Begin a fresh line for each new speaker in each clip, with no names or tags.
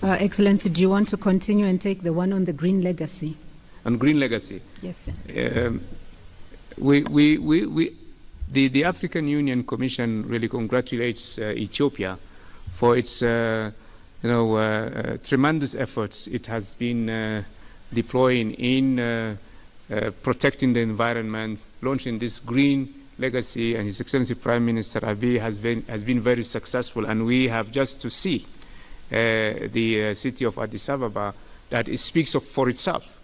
Excellency, do you want to continue and take the one on the green legacy?
On green legacy?
Yes, sir.
The African Union Commission really congratulates Ethiopia for its tremendous efforts it has been deploying in protecting the environment, launching this green legacy, and His Excellency Prime Minister Abiy has been very successful. And we have just to see the city of Addis Ababa that it speaks for itself.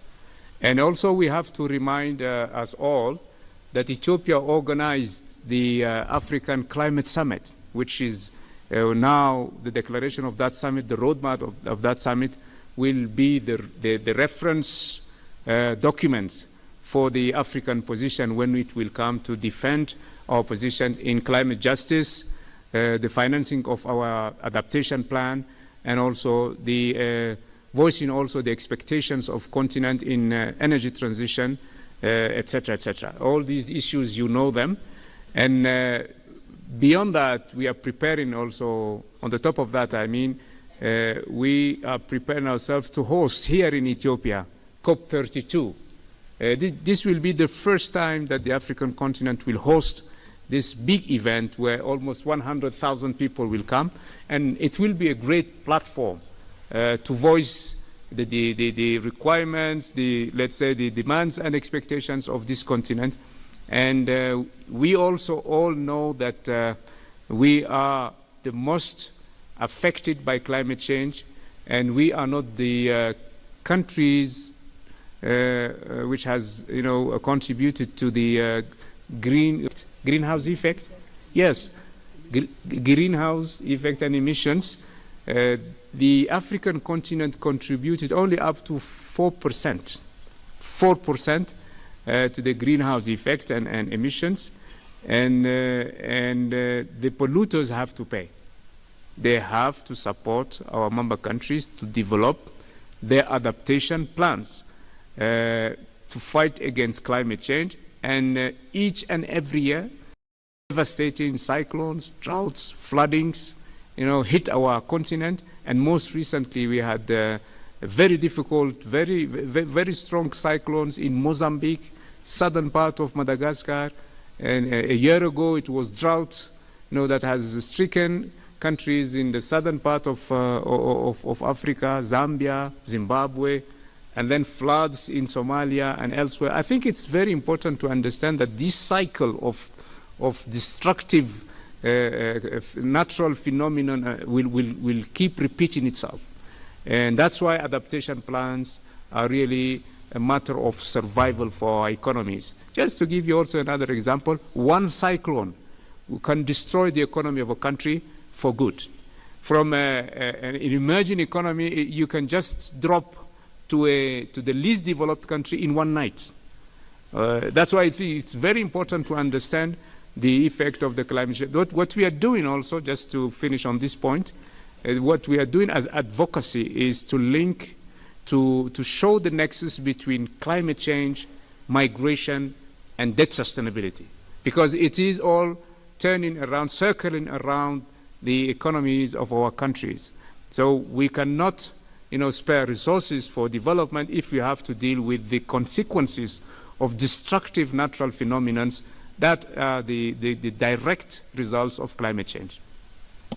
And also we have to remind us all that Ethiopia organized the African Climate Summit, which is now the declaration of that summit, the roadmap of that summit will be the reference documents for the African position when it will come to defend our position in climate justice, the financing of our adaptation plan, and also the voicing also the expectations of continent in energy transition, etc., etc. All these issues, you know them. And beyond that, we are preparing also, on the top of that, I mean, we are preparing ourselves to host here in Ethiopia, COP32. This will be the first time that the African continent will host this big event where almost 100,000 people will come, and it will be a great platform to voice the requirements, let's say the demands and expectations of this continent. And we also all know that we are the most affected by climate change, and we are not the countries which has, contributed to the greenhouse effect. Yes, greenhouse effect and emissions. The African continent contributed only up to 4% to the greenhouse effect and emissions, and the polluters have to pay. They have to support our member countries to develop their adaptation plans to fight against climate change. And each and every year, devastating cyclones, droughts, floodings, hit our continent. And most recently, we had very difficult, very strong cyclones in Mozambique, southern part of Madagascar. And a year ago, it was drought, that has stricken countries in the southern part of Africa, Zambia, Zimbabwe, and then floods in Somalia and elsewhere. I think it's very important to understand that this cycle of destructive natural phenomenon will keep repeating itself. And that's why adaptation plans are really a matter of survival for our economies. Just to give you also another example, one cyclone can destroy the economy of a country for good. From an emerging economy, you can just drop to the least developed country in one night. That's why I think it's very important to understand the effect of the climate change. What we are doing also, just to finish on this point, what we are doing as advocacy is to link, to show the nexus between climate change, migration, and debt sustainability. Because it is all turning around, circling around the economies of our countries. So we cannot spare resources for development if we have to deal with the consequences of destructive natural phenomena that are the direct results of climate change.